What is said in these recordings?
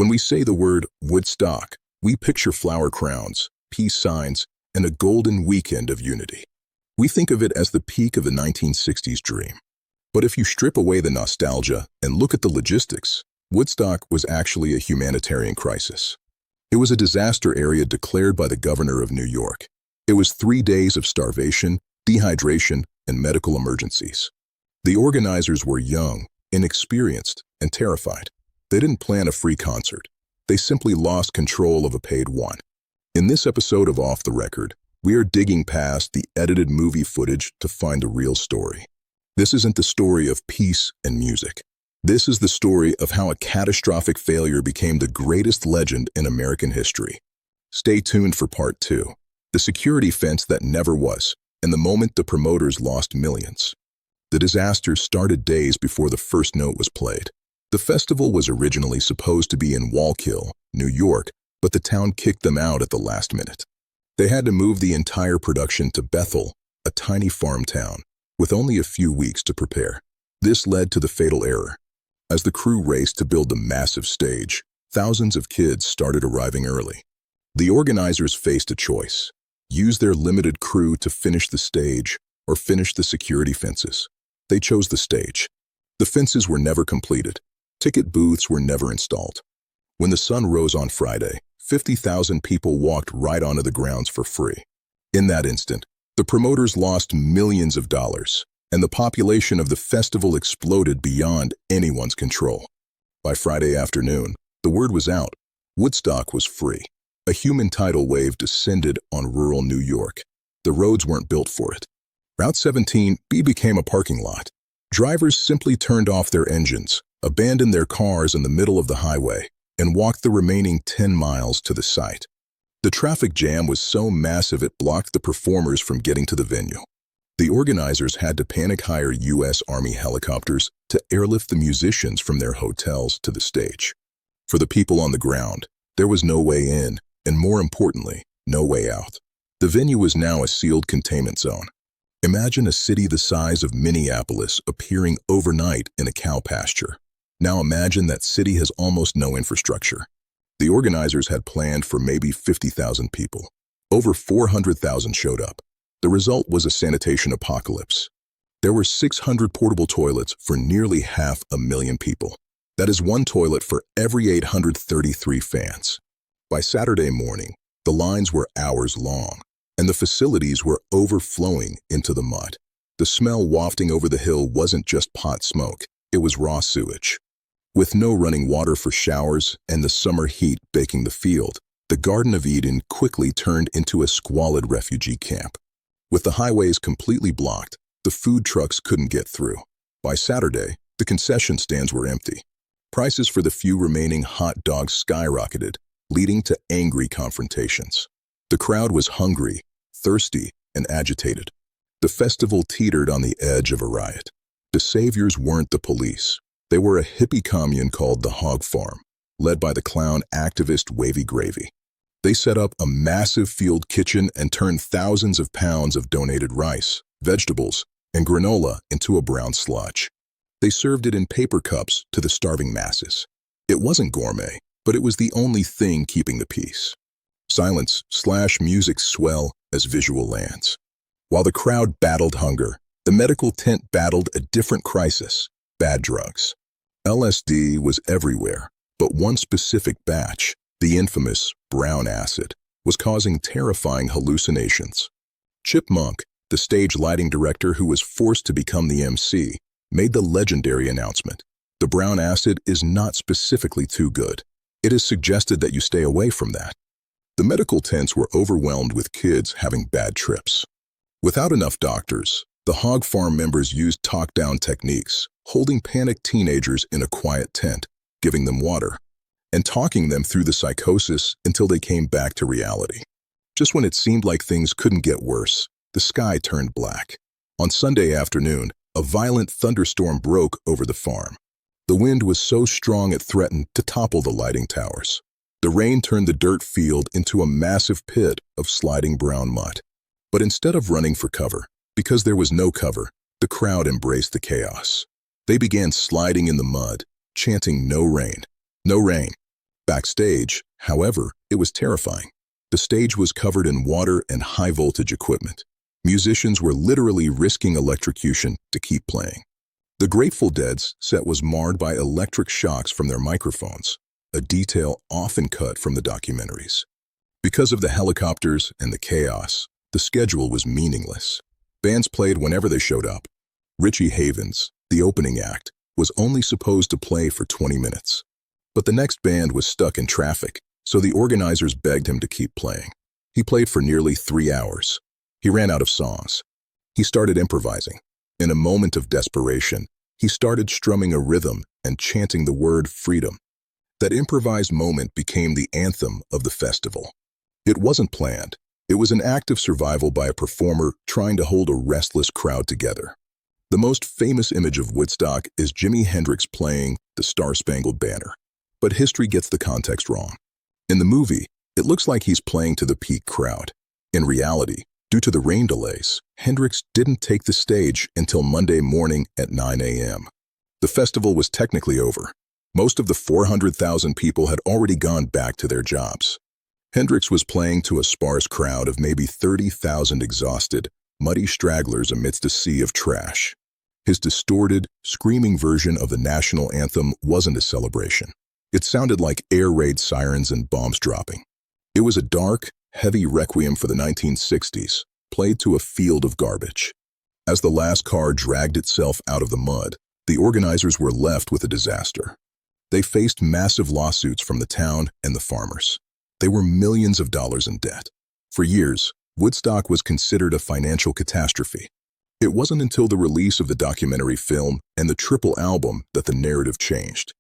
When we say the word Woodstock, we picture flower crowns, peace signs, and a golden weekend of unity. We think of it as the peak of the 1960s dream. But if you strip away the nostalgia and look at the logistics, Woodstock was actually a humanitarian crisis. It was a disaster area declared by the governor of New York. It was 3 days of starvation, dehydration, and medical emergencies. The organizers were young, inexperienced, and terrified. They didn't plan a free concert. They simply lost control of a paid one. In this episode of Off the Record, we are digging past the edited movie footage to find a real story. This isn't the story of peace and music. This is the story of how a catastrophic failure became the greatest legend in American history. Stay tuned for part 2, the security fence that never was, and the moment the promoters lost millions. The disaster started days before the first note was played. The festival was originally supposed to be in Wallkill, New York, but the town kicked them out at the last minute. They had to move the entire production to Bethel, a tiny farm town, with only a few weeks to prepare. This led to the fatal error. As the crew raced to build the massive stage, thousands of kids started arriving early. The organizers faced a choice: use their limited crew to finish the stage or finish the security fences. They chose the stage. The fences were never completed. Ticket booths were never installed. When the sun rose on Friday, 50,000 people walked right onto the grounds for free. In that instant, the promoters lost millions of dollars, and the population of the festival exploded beyond anyone's control. By Friday afternoon, the word was out. Woodstock was free. A human tidal wave descended on rural New York. The roads weren't built for it. Route 17B became a parking lot. Drivers simply turned off their engines, abandoned their cars in the middle of the highway, and walked the remaining 10 miles to the site. The traffic jam was so massive it blocked the performers from getting to the venue. The organizers had to panic hire U.S. Army helicopters to airlift the musicians from their hotels to the stage. For the people on the ground, there was no way in, and more importantly, no way out. The venue was now a sealed containment zone. Imagine a city the size of Minneapolis appearing overnight in a cow pasture. Now imagine that city has almost no infrastructure. The organizers had planned for maybe 50,000 people. Over 400,000 showed up. The result was a sanitation apocalypse. There were 600 portable toilets for nearly 500,000 people. That is one toilet for every 833 fans. By Saturday morning, the lines were hours long, and the facilities were overflowing into the mud. The smell wafting over the hill wasn't just pot smoke, it was raw sewage. With no running water for showers and the summer heat baking the field, the Garden of Eden quickly turned into a squalid refugee camp. With the highways completely blocked, the food trucks couldn't get through. By Saturday, the concession stands were empty. Prices for the few remaining hot dogs skyrocketed, leading to angry confrontations. The crowd was hungry, thirsty, and agitated. The festival teetered on the edge of a riot. The saviors weren't the police. They were a hippie commune called the Hog Farm, led by the clown activist Wavy Gravy. They set up a massive field kitchen and turned thousands of pounds of donated rice, vegetables, and granola into a brown sludge. They served it in paper cups to the starving masses. It wasn't gourmet, but it was the only thing keeping the peace. Silence/music swell as visual lands. While the crowd battled hunger, the medical tent battled a different crisis: bad drugs. LSD was everywhere, but one specific batch, the infamous brown acid, was causing terrifying hallucinations. Chip Monk, the stage lighting director who was forced to become the MC, made the legendary announcement: "The brown acid is not specifically too good. It is suggested that you stay away from that." The medical tents were overwhelmed with kids having bad trips. Without enough doctors, the Hog Farm members used talk-down techniques, holding panicked teenagers in a quiet tent, giving them water, and talking them through the psychosis until they came back to reality. Just when it seemed like things couldn't get worse, the sky turned black. On Sunday afternoon, a violent thunderstorm broke over the farm. The wind was so strong it threatened to topple the lighting towers. The rain turned the dirt field into a massive pit of sliding brown mud. But instead of running for cover, because there was no cover, the crowd embraced the chaos. They began sliding in the mud, chanting "No rain, no rain." Backstage, however, it was terrifying. The stage was covered in water and high-voltage equipment. Musicians were literally risking electrocution to keep playing. The Grateful Dead's set was marred by electric shocks from their microphones, a detail often cut from the documentaries. Because of the helicopters and the chaos, the schedule was meaningless. Bands played whenever they showed up. Richie Havens, the opening act, was only supposed to play for 20 minutes. But the next band was stuck in traffic, so the organizers begged him to keep playing. He played for nearly 3 hours. He ran out of songs. He started improvising. In a moment of desperation, he started strumming a rhythm and chanting the word freedom. That improvised moment became the anthem of the festival. It wasn't planned. It was an act of survival by a performer trying to hold a restless crowd together. The most famous image of Woodstock is Jimi Hendrix playing the Star-Spangled Banner. But history gets the context wrong. In the movie, it looks like he's playing to the peak crowd. In reality, due to the rain delays, Hendrix didn't take the stage until Monday morning at 9 a.m. The festival was technically over. Most of the 400,000 people had already gone back to their jobs. Hendrix was playing to a sparse crowd of maybe 30,000 exhausted, muddy stragglers amidst a sea of trash. His distorted, screaming version of the national anthem wasn't a celebration. It sounded like air raid sirens and bombs dropping. It was a dark, heavy requiem for the 1960s, played to a field of garbage. As the last car dragged itself out of the mud, the organizers were left with a disaster. They faced massive lawsuits from the town and the farmers. They were millions of dollars in debt. For years, Woodstock was considered a financial catastrophe. It wasn't until the release of the documentary film and the triple album that the narrative changed.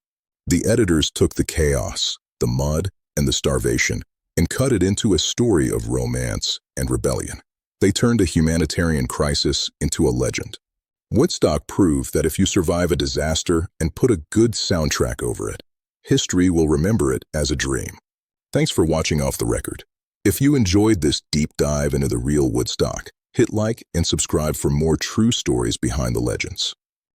The editors took the chaos, the mud, and the starvation and cut it into a story of romance and rebellion. They turned a humanitarian crisis into a legend. Woodstock proved that if you survive a disaster and put a good soundtrack over it, history will remember it as a dream. Thanks for watching Off the Record. If you enjoyed this deep dive into the real Woodstock, hit like and subscribe for more true stories behind the legends.